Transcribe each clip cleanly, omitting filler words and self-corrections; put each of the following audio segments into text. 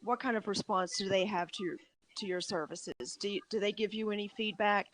what kind of response do they have to your services? Do they give you any feedback?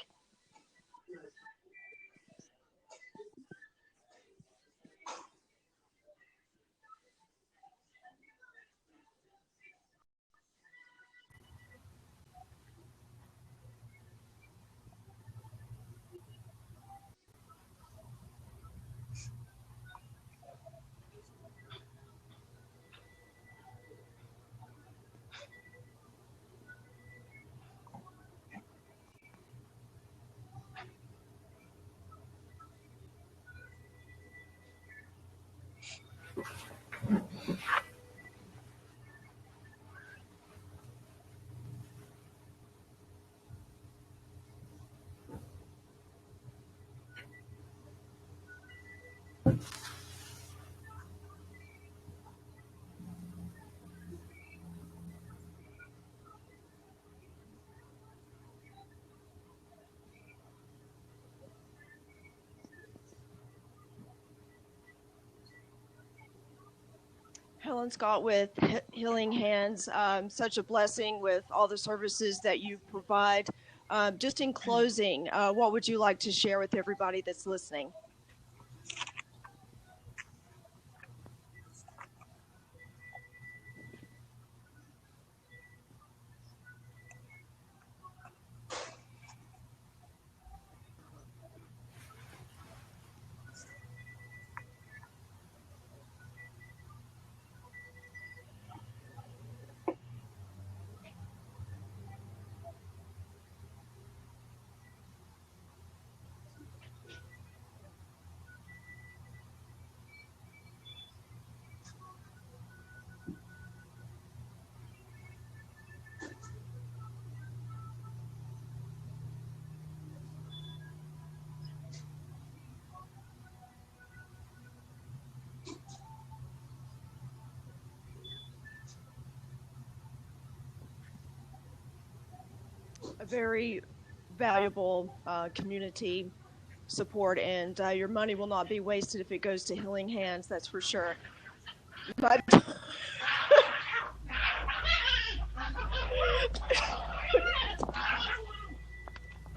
Helen Scott with Healing Hands. Such a blessing with all the services that you provide. Just in closing, what would you like to share with everybody that's listening? A very valuable community support, and your money will not be wasted if it goes to Healing Hands, that's for sure. But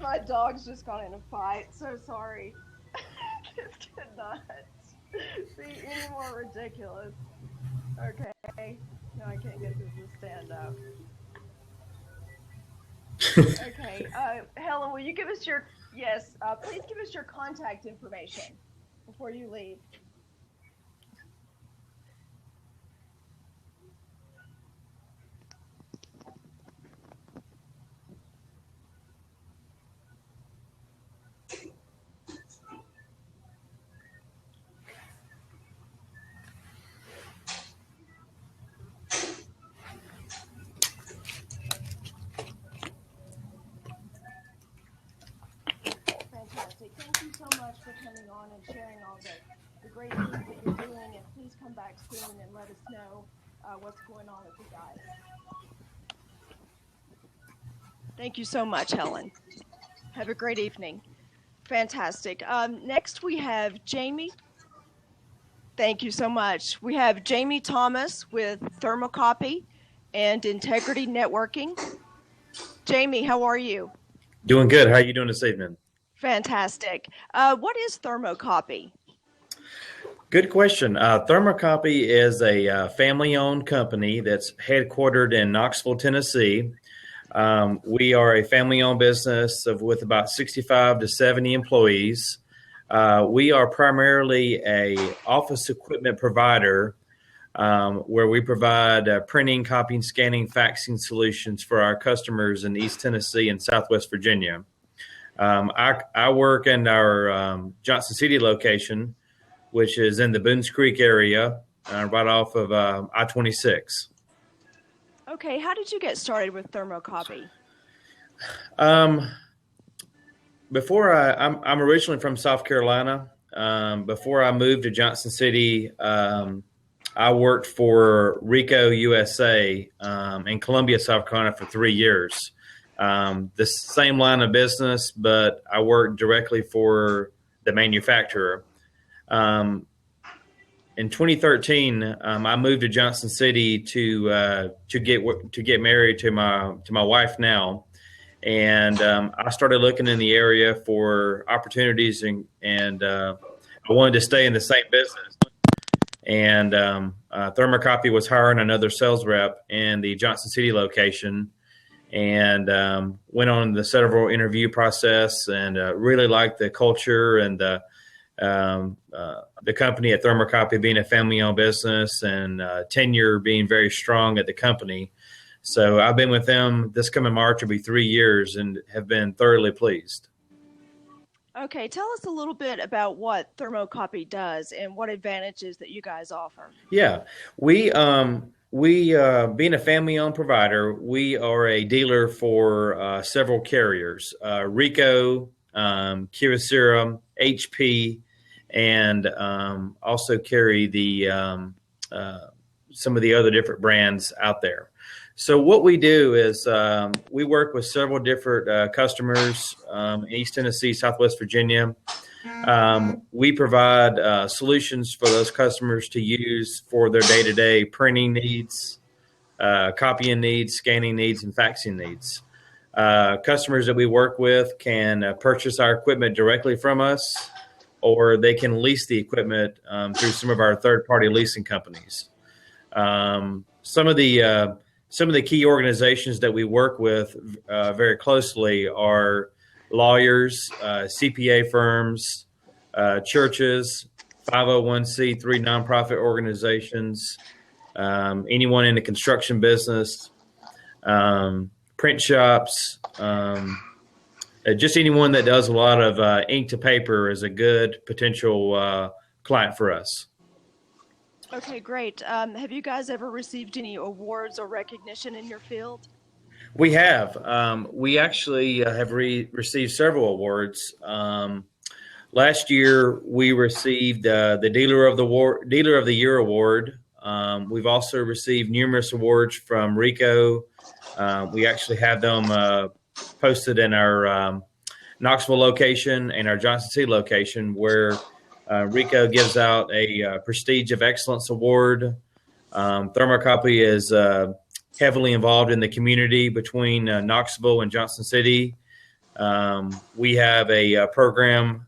my dog's just got in a fight, so sorry. This cannot be any more ridiculous. Okay, no, I can't get this to stand up. Okay, Helen, will you give us your, please give us your contact information before you leave. Thank you so much for coming on and sharing all the great things that you're doing, and please come back soon and let us know what's going on with you guys. Thank you so much, Helen. Have a great evening. Fantastic. Next we have Jamie. Thank you so much. We have Jamie Thomas with Thermocopy and Integrity Networking. Jamie, how are you? Doing good. How are you doing this evening? Fantastic. What is Thermocopy? Good question. Thermocopy is a family-owned company that's headquartered in Knoxville, Tennessee. We are a family-owned business with about 65 to 70 employees. We are primarily a office equipment provider where we provide printing, copying, scanning, faxing solutions for our customers in East Tennessee and Southwest Virginia. I work in our Johnson City location, which is in the Boones Creek area, right off of I-26. Okay, how did you get started with Thermocopy? I'm originally from South Carolina. Before I moved to Johnson City, I worked for Rico USA in Columbia, South Carolina for 3 years. The same line of business, but I worked directly for the manufacturer. in 2013, I moved to Johnson City to get married to my wife now, and I started looking in the area for opportunities, and I wanted to stay in the same business. And Thermocopy was hiring another sales rep in the Johnson City location, and went on the several interview process, and really liked the culture and the company at Thermocopy being a family-owned business, and tenure being very strong at the company. So I've been with them. This coming March will be 3 years, and have been thoroughly pleased. Okay, tell us a little bit about what Thermocopy does and what advantages that you guys offer. Yeah, we being a family-owned provider, we are a dealer for several carriers: Rico, Kyocera, HP, and also carry the some of the other different brands out there. So what we do is we work with several different customers in East Tennessee, Southwest Virginia. We provide solutions for those customers to use for their day-to-day printing needs, copying needs, scanning needs, and faxing needs. Customers that we work with can purchase our equipment directly from us, or they can lease the equipment through some of our third-party leasing companies. Some of the key organizations that we work with very closely are lawyers, CPA firms, churches, 501c3 nonprofit organizations, anyone in the construction business, print shops, just anyone that does a lot of ink to paper is a good potential client for us. Okay, great. Have you guys ever received any awards or recognition in your field? We have. We actually have received several awards. Last year, we received the Dealer of the Year award. We've also received numerous awards from Rico. We actually have them posted in our Knoxville location and our Johnson City location, where Rico gives out a Prestige of Excellence award. Thermocopy is heavily involved in the community between Knoxville and Johnson City. We have a program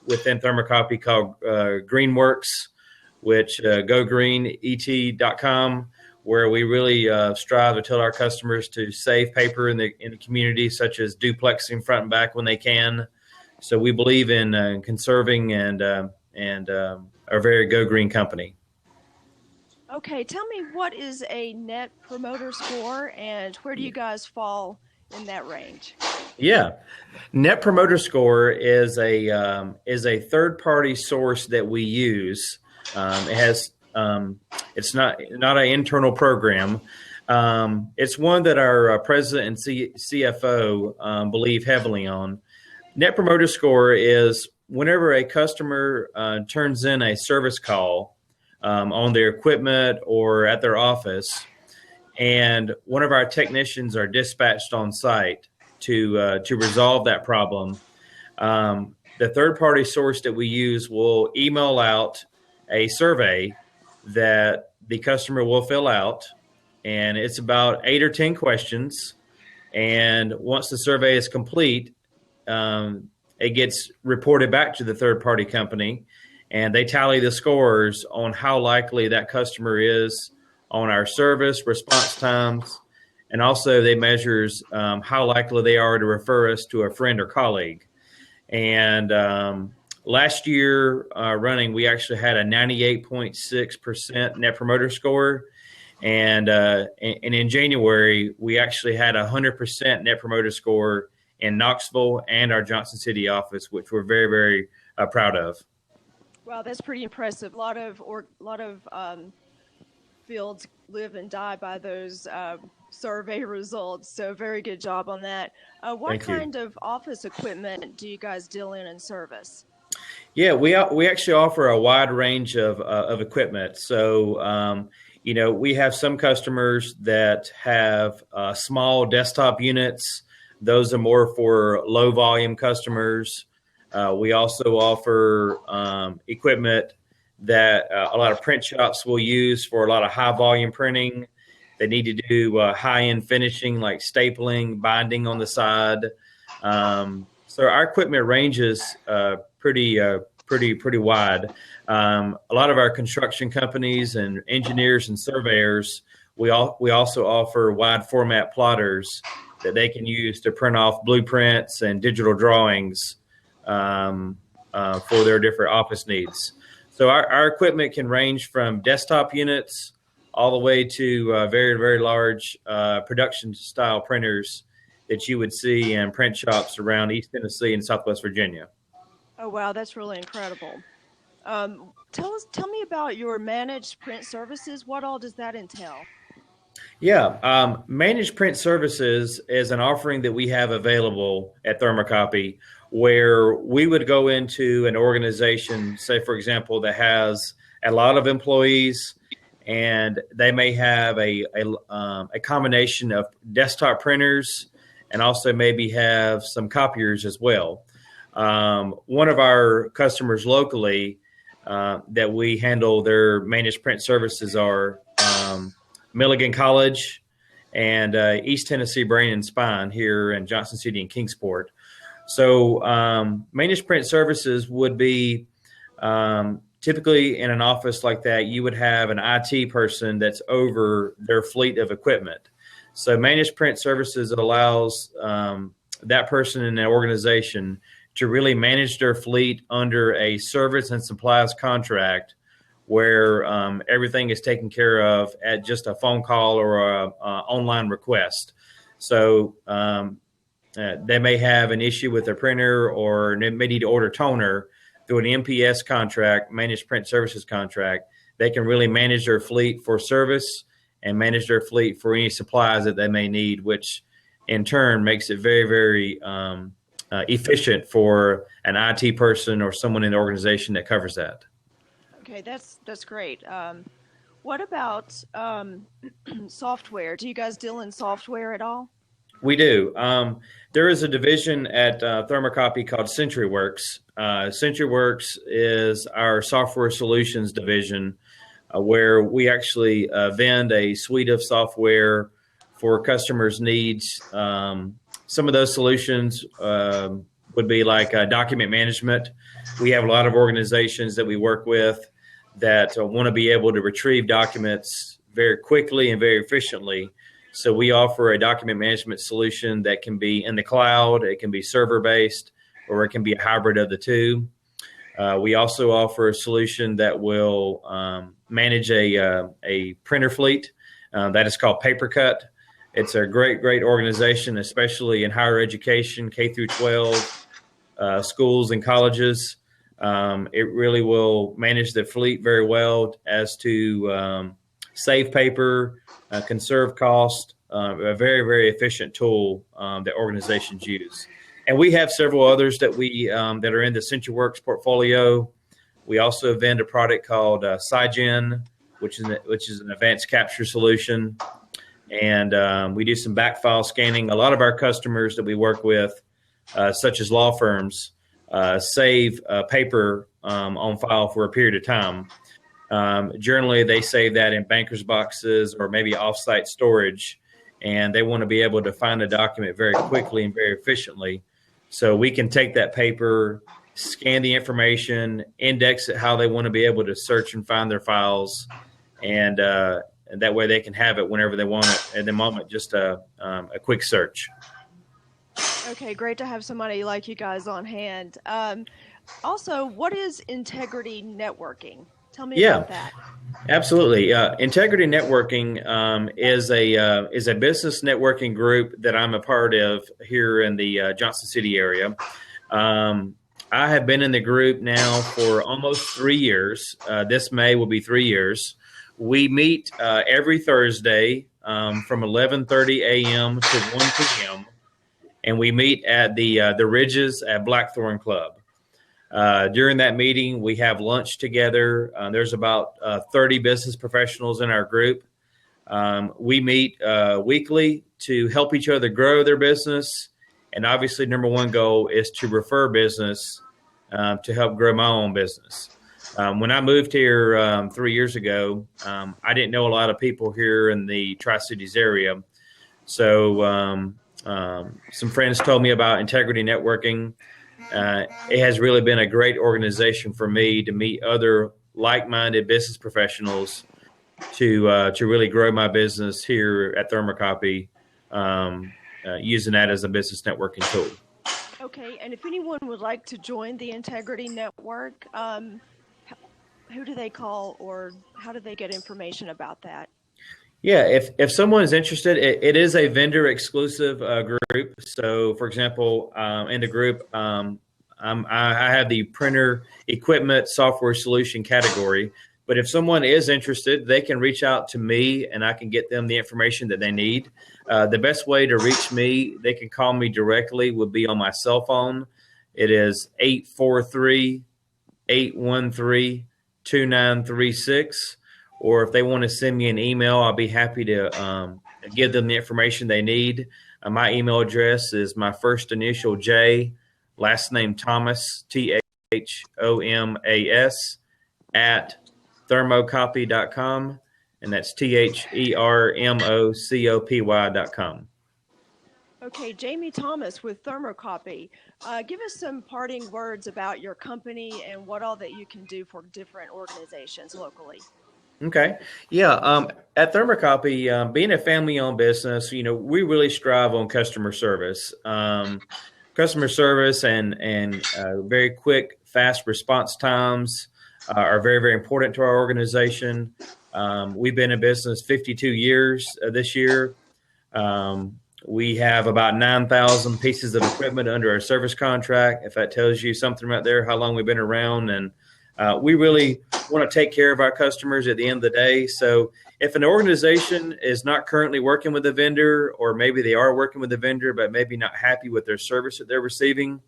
within Thermocopy called Greenworks, which gogreenet.com, where we really strive to tell our customers to save paper in the community, such as duplexing front and back when they can. So we believe in conserving and are very Go Green company. Okay, tell me, what is a Net Promoter Score, and where do you guys fall in that range? Yeah, Net Promoter Score is a third-party source that we use. It's not an internal program. It's one that our president and CFO believe heavily on. Net Promoter Score is whenever a customer turns in a service call on their equipment or at their office, and one of our technicians are dispatched on site to resolve that problem. The third-party source that we use will email out a survey that the customer will fill out, and it's about 8 or 10 questions. And once the survey is complete, it gets reported back to the third-party company, and they tally the scores on how likely that customer is on our service, response times, and also they measures how likely they are to refer us to a friend or colleague. And last year running, we actually had a 98.6% Net Promoter Score. And in January, we actually had a 100% Net Promoter Score in Knoxville and our Johnson City office, which we're very, very proud of. Wow, that's pretty impressive. A lot of fields live and die by those survey results. So very good job on that. What kind of office equipment do you guys deal in and service? Yeah, we actually offer a wide range of equipment. So, we have some customers that have small desktop units. Those are more for low volume customers. We also offer equipment that a lot of print shops will use for a lot of high volume printing. They need to do high end finishing like stapling, binding on the side. So our equipment ranges pretty wide. A lot of our construction companies and engineers and surveyors, we also offer wide format plotters that they can use to print off blueprints and digital drawings for their different office needs. So our equipment can range from desktop units all the way to very, very large production style printers that you would see in print shops around East Tennessee and Southwest Virginia. Oh, wow, that's really incredible. Tell me about your managed print services. What all does that entail? Yeah, managed print services is an offering that we have available at Thermocopy where we would go into an organization, say, for example, that has a lot of employees and they may have a combination of desktop printers and also maybe have some copiers as well. One of our customers locally that we handle their managed print services are Milligan College and East Tennessee Brain and Spine here in Johnson City and Kingsport. So managed print services would be typically in an office like that, you would have an IT person that's over their fleet of equipment. So managed print services allows that person in an organization to really manage their fleet under a service and supplies contract where everything is taken care of at just a phone call or a online request. So they may have an issue with their printer or they may need to order toner through an MPS contract, managed print services contract. They can really manage their fleet for service and manage their fleet for any supplies that they may need, which in turn makes it very, very efficient for an IT person or someone in the organization that covers that. Okay, that's great. What about software? Do you guys deal in software at all? We do. There is a division at Thermocopy called CenturyWorks. CenturyWorks is our software solutions division where we actually vend a suite of software for customers' needs. Some of those solutions would be like document management. We have a lot of organizations that we work with that want to be able to retrieve documents very quickly and very efficiently. So we offer a document management solution that can be in the cloud, it can be server-based, or it can be a hybrid of the two. We also offer a solution that will manage a printer fleet. That is called PaperCut. It's a great, great organization, especially in higher education, K through 12, schools and colleges. It really will manage the fleet very well as to save paper, conserve cost, a very, very efficient tool that organizations use. And we have several others that that are in the CenturyWorks portfolio. We also vend a product called SciGen, which is an advanced capture solution. And we do some back file scanning. A lot of our customers that we work with, such as law firms, save paper on file for a period of time. Generally, they save that in banker's boxes or maybe offsite storage, and they want to be able to find a document very quickly and very efficiently. So we can take that paper, scan the information, index it how they want to be able to search and find their files, and that way they can have it whenever they want it at the moment, just a quick search. Okay, great to have somebody like you guys on hand. Also, what is Integrity Networking? Tell me about that. Absolutely. Integrity Networking is a business networking group that I'm a part of here in the Johnson City area. I have been in the group now for almost 3 years. This May will be 3 years. We meet every Thursday from 11:30 a.m. to 1 p.m. and we meet at the Ridges at Blackthorn Club. During that meeting, we have lunch together. There's about 30 business professionals in our group. We meet weekly to help each other grow their business. And obviously, number one goal is to refer business to help grow my own business. When I moved here 3 years ago, I didn't know a lot of people here in the Tri-Cities area. So some friends told me about Integrity Networking. It has really been a great organization for me to meet other like-minded business professionals to really grow my business here at Thermocopy, using that as a business networking tool. Okay, and if anyone would like to join the Integrity Network, who do they call, or how do they get information about that? Yeah, if someone is interested, it is a vendor exclusive group. So, for example, in the group, I have the printer equipment software solution category. But if someone is interested, they can reach out to me and I can get them the information that they need. The best way to reach me, they can call me directly, would be on my cell phone. It is 843-813-2936. Or if they want to send me an email, I'll be happy to give them the information they need. My email address is my first initial J, last name Thomas, THOMAS, at thermocopy.com, and that's THERMOCOPY.com. Okay, Jamie Thomas with Thermocopy. Give us some parting words about your company and what all that you can do for different organizations locally. Okay. Yeah. At Thermocopy, being a family-owned business, we really strive on customer service. Customer service and very quick, fast response times are very, very important to our organization. We've been in business 52 years this year. We have about 9,000 pieces of equipment under our service contract. If that tells you something right there, how long we've been around. And we really want to take care of our customers at the end of the day. So if an organization is not currently working with a vendor, or maybe they are working with a vendor, but maybe not happy with their service that they're receiving,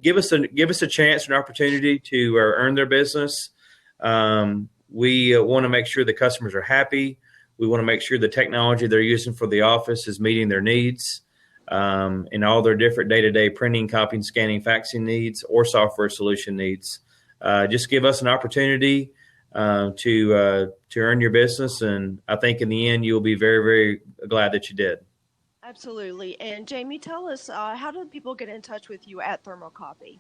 give us a chance, an opportunity to earn their business. We want to make sure the customers are happy. We want to make sure the technology they're using for the office is meeting their needs, and all their different day-to-day printing, copying, scanning, faxing needs, or software solution needs. Just give us an opportunity to earn your business, and I think in the end you'll be very, very glad that you did. Absolutely. And Jamie, tell us, how do people get in touch with you at Thermocopy?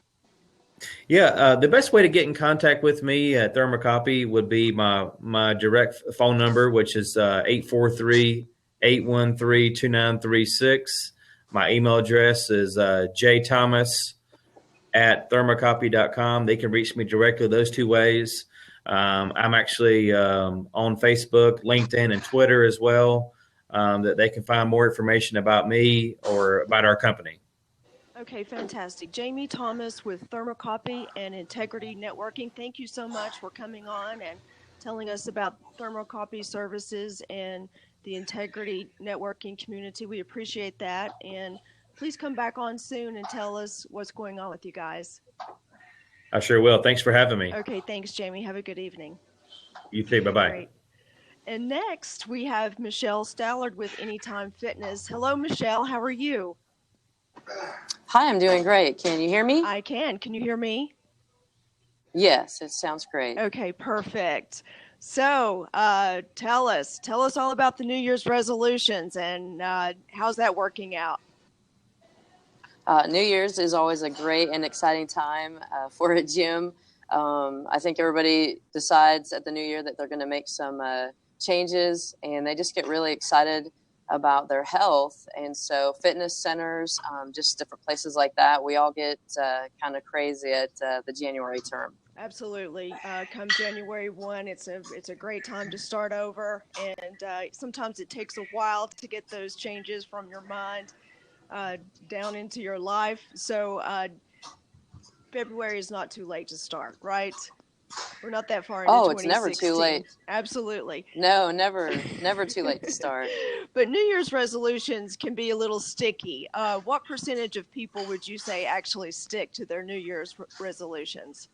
Yeah, the best way to get in contact with me at Thermocopy would be my direct phone number, which is 843-813-2936. My email address is jthomas@thermocopy.com. They can reach me directly those two ways. I'm actually on Facebook, LinkedIn, and Twitter as well, that they can find more information about me or about our company. Okay, fantastic. Jamie Thomas with Thermocopy and Integrity Networking, thank you so much for coming on and telling us about Thermocopy services and the Integrity Networking community. We appreciate that. And please come back on soon and tell us what's going on with you guys. I sure will. Thanks for having me. Okay, thanks, Jamie. Have a good evening. You too. Bye-bye. Great. And next, we have Michelle Stallard with Anytime Fitness. Hello, Michelle. How are you? Hi, I'm doing great. Can you hear me? I can. Can you hear me? Yes, it sounds great. Okay, perfect. So tell us all about the New Year's resolutions and how's that working out? New Year's is always a great and exciting time for a gym. I think everybody decides at the New Year that they're going to make some changes, and they just get really excited about their health. And so fitness centers, just different places like that, we all get kind of crazy at the January term. Absolutely. Come January 1, it's a great time to start over. And sometimes it takes a while to get those changes from your mind down into your life. So February is not too late to start, right? We're not that far into 2016. It's never too late. Absolutely. No, never too late to start. But New Year's resolutions can be a little sticky. What percentage of people would you say actually stick to their New Year's resolutions?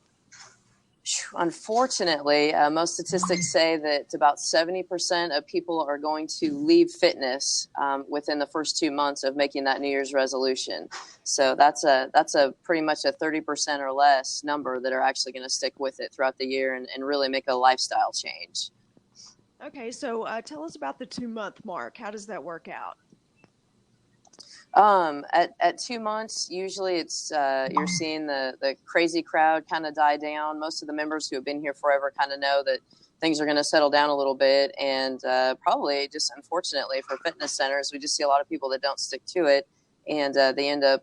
Unfortunately, most statistics say that about 70% of people are going to leave fitness within the first 2 months of making that New Year's resolution. So that's a pretty much a 30% or less number that are actually going to stick with it throughout the year and really make a lifestyle change. Okay, so tell us about the 2 month mark. How does that work out? At 2 months, usually it's you're seeing the crazy crowd kind of die down. Most of the members who have been here forever kind of know that things are going to settle down a little bit, and probably just unfortunately for fitness centers, we just see a lot of people that don't stick to it, and they end up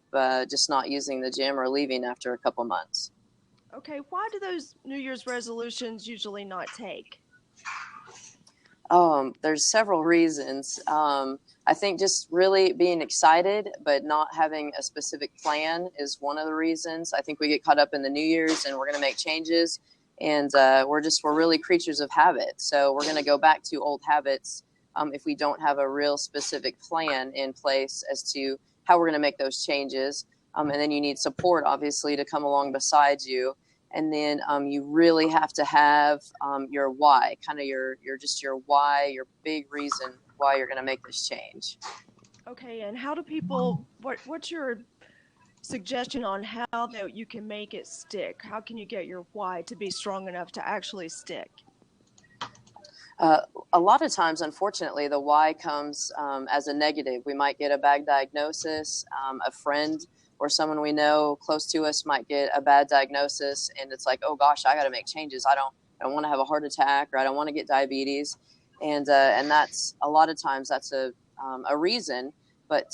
just not using the gym or leaving after a couple months. Okay, why do those New Year's resolutions usually not take? There's several reasons. I think just really being excited, but not having a specific plan is one of the reasons. I think we get caught up in the New Year's and we're going to make changes, and we're really creatures of habit. So we're going to go back to old habits if we don't have a real specific plan in place as to how we're going to make those changes. And then you need support, obviously, to come along beside you. And then you really have to have your why, kind of your why, your big reason why you're going to make this change. Okay, and how do people, what's your suggestion on how that you can make it stick? How can you get your why to be strong enough to actually stick? A lot of times, unfortunately, the why comes as a negative. We might get a bad diagnosis. A friend or someone we know close to us might get a bad diagnosis, and it's like, oh gosh, I got to make changes. I don't want to have a heart attack, or I don't want to get diabetes, and that's a lot of times that's a reason. But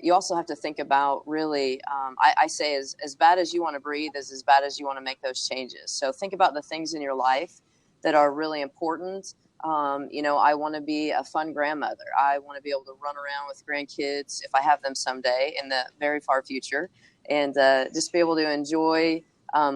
you also have to think about really, I say as bad as you want to breathe is as bad as you want to make those changes. So think about the things in your life that are really important. I want to be a fun grandmother. I want to be able to run around with grandkids if I have them someday in the very far future, and just be able to enjoy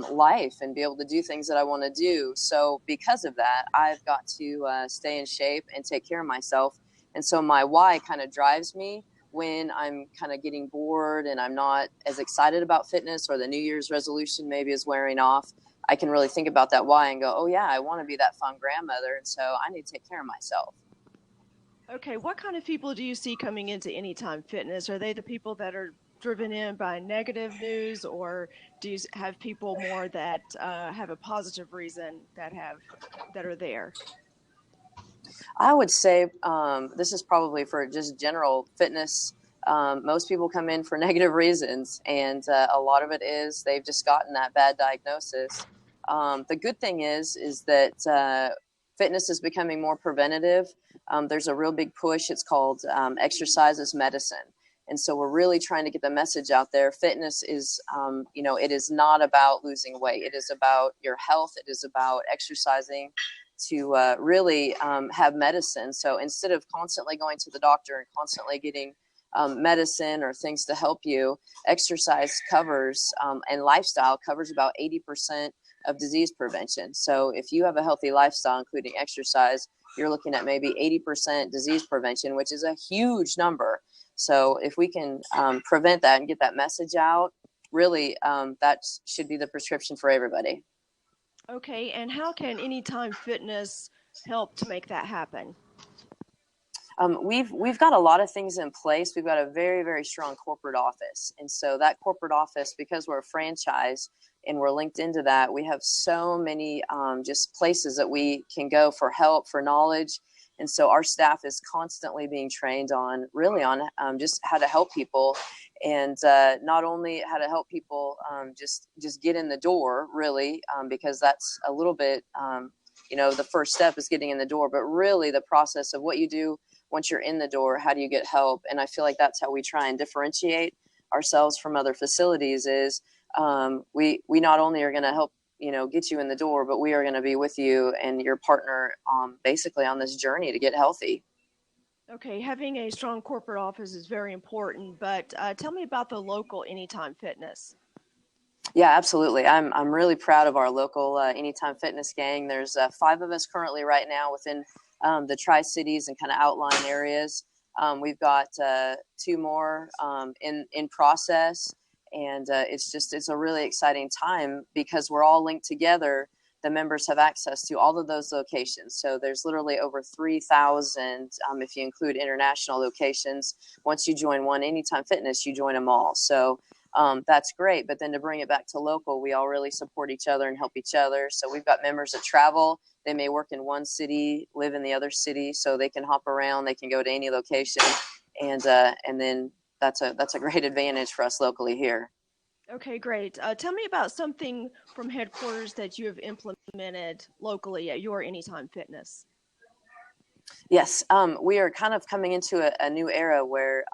life and be able to do things that I want to do. So because of that, I've got to stay in shape and take care of myself. And so my why kind of drives me when I'm kind of getting bored and I'm not as excited about fitness, or the New Year's resolution maybe is wearing off. I can really think about that why and go, oh yeah, I want to be that fun grandmother, and so I need to take care of myself. Okay, what kind of people do you see coming into Anytime Fitness? Are they the people that are driven in by negative news, or do you have people more that have a positive reason that are there? I would say this is probably for just general fitness. Most people come in for negative reasons, and a lot of it is they've just gotten that bad diagnosis. The good thing is that fitness is becoming more preventative. There's a real big push. It's called exercise as medicine. And so we're really trying to get the message out there. Fitness is, it is not about losing weight. It is about your health. It is about exercising to really have medicine. So instead of constantly going to the doctor and constantly getting medicine or things to help you, exercise covers and lifestyle covers about 80% of disease prevention. So if you have a healthy lifestyle, including exercise, you're looking at maybe 80% disease prevention, which is a huge number. So if we can prevent that and get that message out, really that should be the prescription for everybody. Okay, and how can Anytime Fitness help to make that happen? We've got a lot of things in place. We've got a very, very strong corporate office. And so that corporate office, because we're a franchise and we're linked into that, we have so many just places that we can go for help, for knowledge. And so our staff is constantly being trained on just how to help people, and not only how to help people just get in the door, really, because that's a little bit, the first step is getting in the door, but really the process of what you do once you're in the door, how do you get help? And I feel like that's how we try and differentiate ourselves from other facilities is we not only are going to help get you in the door, but we are going to be with you and your partner basically on this journey to get healthy. Okay, having a strong corporate office is very important, but tell me about the local Anytime Fitness. Yeah, absolutely. I'm really proud of our local Anytime Fitness gang. There's 5 of us currently right now within the Tri-Cities and kind of outlying areas. We've got 2 more in process. And it's a really exciting time because we're all linked together the members have access to all of those locations. So there's literally over 3,000 if you include international locations. Once you join one Anytime Fitness, you join them all. So that's great. But then to bring it back to local, we all really support each other and help each other. So we've got members that travel. They may work in one city, live in the other city, so they can hop around. They can go to any location, and then that's a great advantage for us locally here. Okay, great. Tell me about something from headquarters that you have implemented locally at your Anytime Fitness. Yes, we are kind of coming into a new era where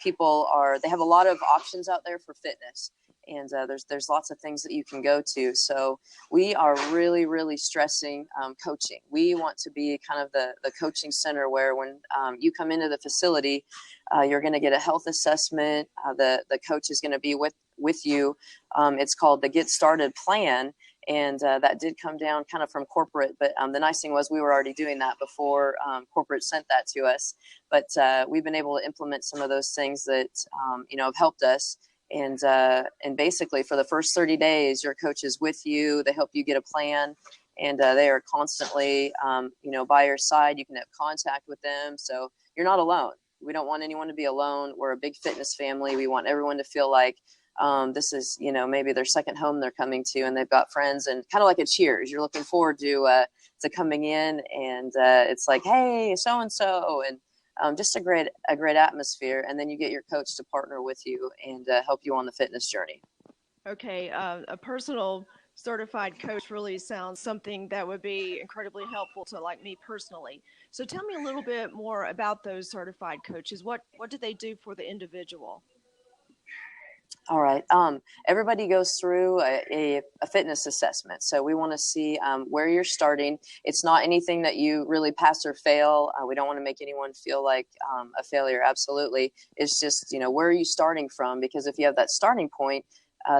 they have a lot of options out there for fitness, and there's lots of things that you can go to. So we are really, really stressing coaching. We want to be kind of the coaching center where when you come into the facility, you're going to get a health assessment. The coach is going to be with you. It's called the Get Started Plan. And that did come down kind of from corporate, but the nice thing was we were already doing that before corporate sent that to us. But we've been able to implement some of those things that have helped us. And basically, for the first 30 days, your coach is with you. They help you get a plan, and they are constantly by your side. You can have contact with them, so you're not alone. We don't want anyone to be alone. We're a big fitness family. We want everyone to feel like this is, maybe their second home they're coming to, and they've got friends, and kind of like a Cheers. You're looking forward to coming in, and it's like, hey, so-and-so, and just a great atmosphere. And then you get your coach to partner with you and help you on the fitness journey. Okay, a personal certified coach really sounds something that would be incredibly helpful to like me personally. So tell me a little bit more about those certified coaches. What do they do for the individual? All right. Everybody goes through a fitness assessment. So we want to see where you're starting. It's not anything that you really pass or fail. We don't want to make anyone feel like a failure. Absolutely. It's just, where are you starting from? Because if you have that starting point,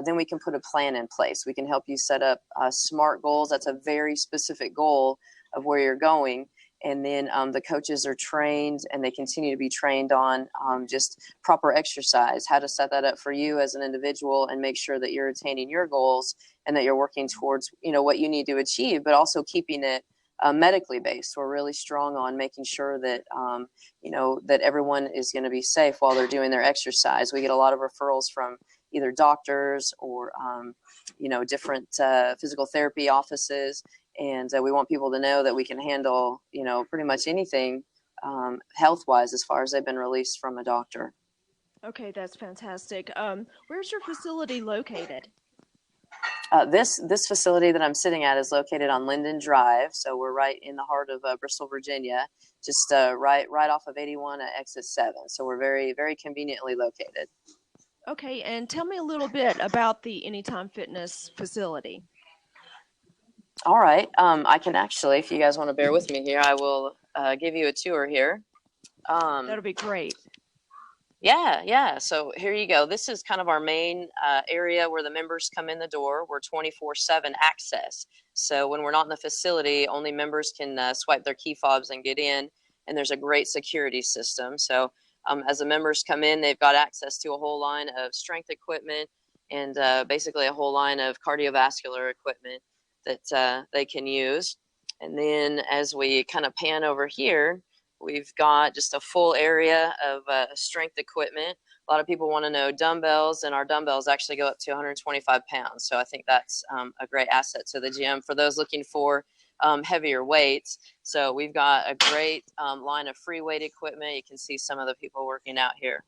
then we can put a plan in place. We can help you set up SMART goals. That's a very specific goal of where you're going. And then the coaches are trained, and they continue to be trained on just proper exercise, how to set that up for you as an individual and make sure that you're attaining your goals and that you're working towards, what you need to achieve, but also keeping it medically based. We're really strong on making sure that, that everyone is going to be safe while they're doing their exercise. We get a lot of referrals from either doctors or, different physical therapy offices. And we want people to know that we can handle, pretty much anything health-wise as far as they've been released from a doctor. Okay, that's fantastic. Where's your facility located? This facility that I'm sitting at is located on Linden Drive. So we're right in the heart of Bristol, Virginia, just right off of 81 at exit 7. So we're very, very conveniently located. Okay, and tell me a little bit about the Anytime Fitness facility. All right. I can actually, if you guys want to bear with me here, I will give you a tour here. That'll be great. Yeah. So here you go. This is kind of our main area where the members come in the door. We're 24/7 access. So when we're not in the facility, only members can swipe their key fobs and get in. And there's a great security system. So as the members come in, they've got access to a whole line of strength equipment and basically a whole line of cardiovascular equipment that they can use. And then as we kind of pan over here, we've got just a full area of strength equipment. A lot of people want to know dumbbells, and our dumbbells actually go up to 125 pounds. So I think that's a great asset to the gym for those looking for heavier weights. So we've got a great line of free weight equipment. You can see some of the people working out here.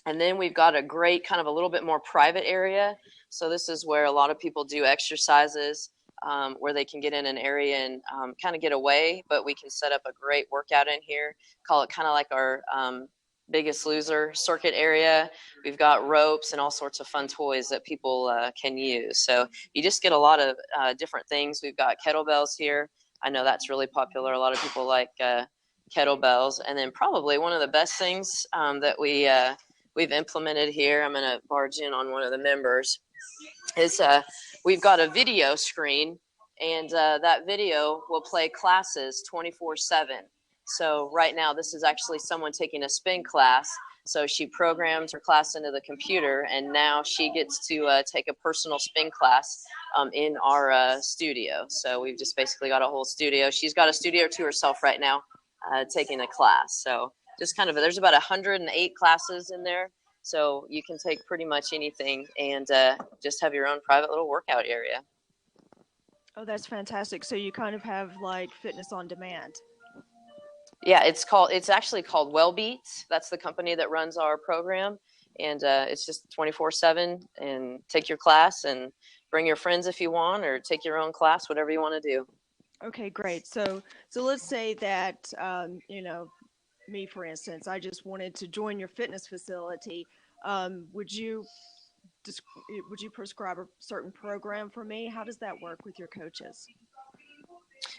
And then we've got a great kind of a little bit more private area. So this is where a lot of people do exercises, where they can get in an area and kind of get away, but we can set up a great workout in here, call it kind of like our Biggest Loser circuit area. We've got ropes and all sorts of fun toys that people can use. So you just get a lot of different things. We've got kettlebells here. I know that's really popular. A lot of people like kettlebells. And then probably one of the best things that we've implemented here, I'm going to barge in on one of the members, is we've got a video screen, and that video will play classes 24/7. So right now, this is actually someone taking a spin class. So she programs her class into the computer, and now she gets to take a personal spin class in our studio. So we've just basically got a whole studio. She's got a studio to herself right now, taking a class. So just kind of, there's about 108 classes in there. So you can take pretty much anything and just have your own private little workout area. Oh, that's fantastic. So you kind of have like fitness on demand. Yeah, it's actually called Wellbeat. That's the company that runs our program. And it's just 24/7, and take your class and bring your friends if you want, or take your own class, whatever you want to do. Okay, great. So let's say that, me, for instance, I just wanted to join your fitness facility. Would you prescribe a certain program for me? How does that work with your coaches?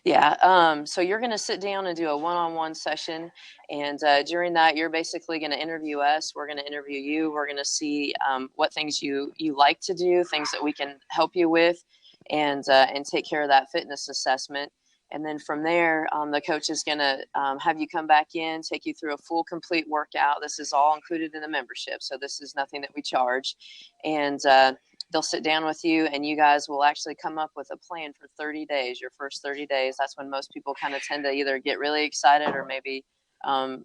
Yeah, so you're going to sit down and do a one-on-one session, and during that, you're basically going to interview us. We're going to interview you. We're going to see what things you like to do, things that we can help you with, and take care of that fitness assessment. And then from there, the coach is going to have you come back in, take you through a full, complete workout. This is all included in the membership, so this is nothing that we charge. And they'll sit down with you, and you guys will actually come up with a plan for 30 days, your first 30 days. That's when most people kind of tend to either get really excited or maybe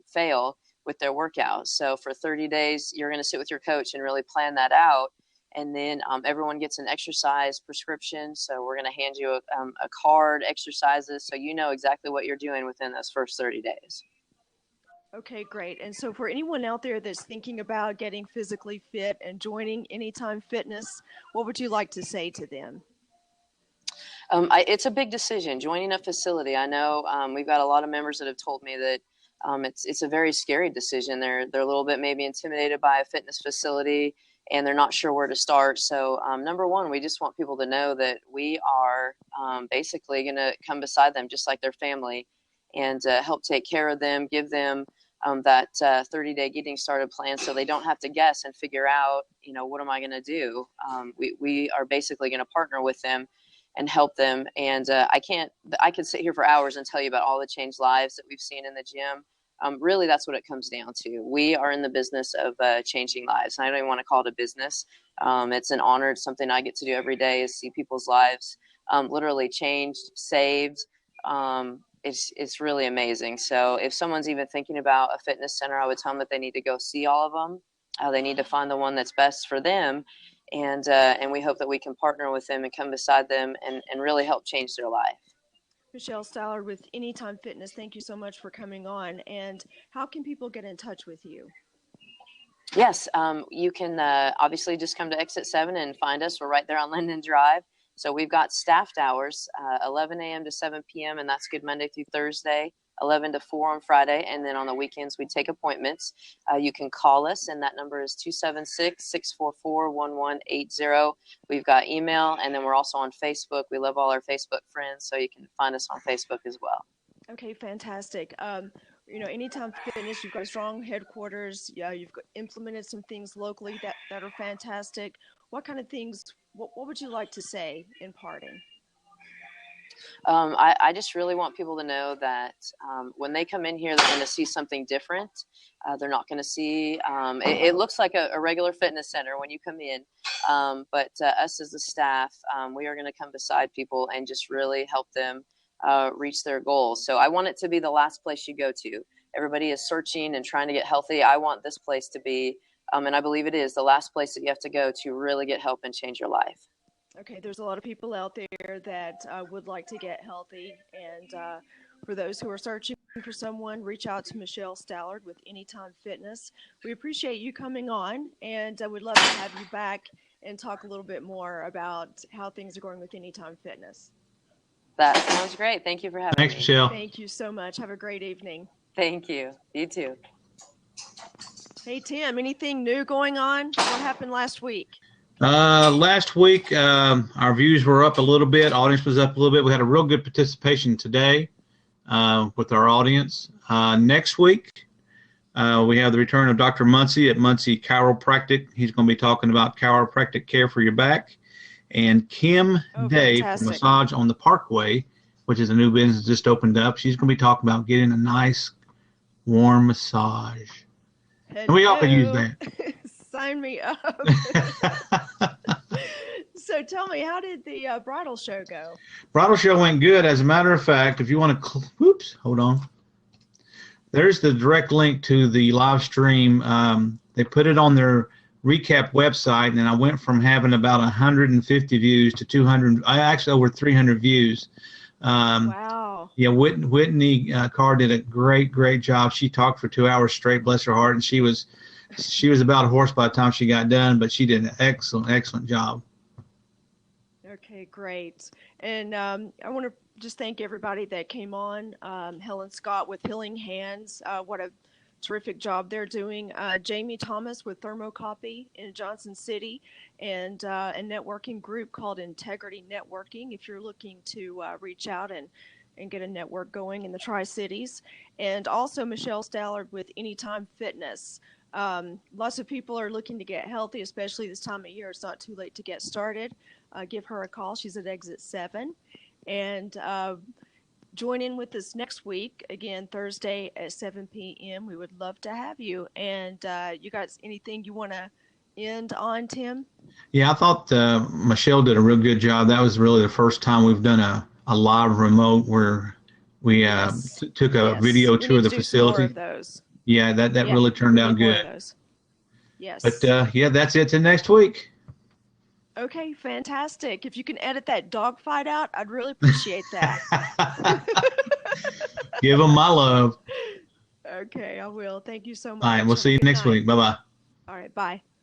fail with their workouts. So for 30 days, you're going to sit with your coach and really plan that out. And then everyone gets an exercise prescription. So we're going to hand you a card, exercises, so you know exactly what you're doing within those first 30 days. Okay, great. And so for anyone out there that's thinking about getting physically fit and joining Anytime Fitness, what would you like to say to them? It's a big decision, joining a facility. I know we've got a lot of members that have told me that it's a very scary decision. They're a little bit maybe intimidated by a fitness facility, and they're not sure where to start. So number one, we just want people to know that we are basically going to come beside them just like their family, and help take care of them, give them that 30-day getting started plan, so they don't have to guess and figure out, what am I going to do? We are basically going to partner with them and help them. And I could sit here for hours and tell you about all the changed lives that we've seen in the gym. Really, that's what it comes down to. We are in the business of changing lives. I don't even want to call it a business. It's an honor. It's something I get to do every day, is see people's lives literally changed, saved. It's really amazing. So if someone's even thinking about a fitness center, I would tell them that they need to go see all of them. They need to find the one that's best for them. And we hope that we can partner with them and come beside them and really help change their life. Michelle Stallard with Anytime Fitness, thank you so much for coming on. And how can people get in touch with you? Yes, you can obviously just come to Exit 7 and find us. We're right there on Linden Drive. So we've got staffed hours, 11 a.m. to 7 p.m., and that's good Monday through Thursday, 11 to 4 on Friday. And then on the weekends, we take appointments. You can call us, and that number is 276-644-1180. We've got email, and then we're also on Facebook. We love all our Facebook friends, so you can find us on Facebook as well. Okay, fantastic. Anytime Fitness, you've got a strong headquarters. Yeah, you've implemented some things locally that are fantastic. What kind of things, what would you like to say in parting? I just really want people to know that when they come in here, they're going to see something different. They're not going to see, it looks like a regular fitness center when you come in, but us as a staff, we are going to come beside people and just really help them reach their goals. So I want it to be the last place you go to. Everybody is searching and trying to get healthy. I want this place to be, and I believe it is, the last place that you have to go to really get help and change your life. Okay, there's a lot of people out there that would like to get healthy, and for those who are searching for someone, reach out to Michelle Stallard with Anytime Fitness. We appreciate you coming on, and I would love to have you back and talk a little bit more about how things are going with Anytime Fitness. That sounds great. Thank you for having me. Thanks, Michelle. Thank you so much. Have a great evening. Thank you. You too. Hey, Tim, anything new going on? What happened last week? Last week, our views were up a little bit. Audience was up a little bit. We had a real good participation today with our audience. Next week, we have the return of Dr. Muncie at Muncie Chiropractic. He's going to be talking about chiropractic care for your back. And Kim Day from fantastic. Massage on the Parkway which is a new business that just opened up. She's going to be talking about getting a nice, warm massage. And we all could use that. Sign me up. So tell me, how did the bridal show go? Bridal show went good. As a matter of fact, if you want to, hold on. There's the direct link to the live stream. They put it on their recap website, and I went from having about 150 views to 200, actually over 300 views. Wow. Yeah, Whitney Carr did a great job. She talked for 2 hours straight, bless her heart, and she was about a horse by the time she got done, but she did an excellent job. Okay, great. And I want to just thank everybody that came on. Helen Scott with Healing Hands. What a terrific job they're doing. Jamie Thomas with Thermocopy in Johnson City, and a networking group called Integrity Networking if you're looking to reach out and get a network going in the Tri-Cities. And also Michelle Stallard with Anytime Fitness. Lots of people are looking to get healthy, especially this time of year. It's not too late to get started. Give her a call. She's at Exit 7. And join in with us next week, again, Thursday at 7 p.m. We would love to have you. And you guys, anything you want to end on, Tim? Yeah, I thought Michelle did a real good job. That was really the first time we've done a live remote where we took a video tour of the facility. Of those. Yeah, that really turned out good. Yes. But that's it till next week. Okay, fantastic. If you can edit that dogfight out, I'd really appreciate that. Give them my love. Okay, I will. Thank you so much. All right, we'll see you next week. Bye-bye. All right, bye.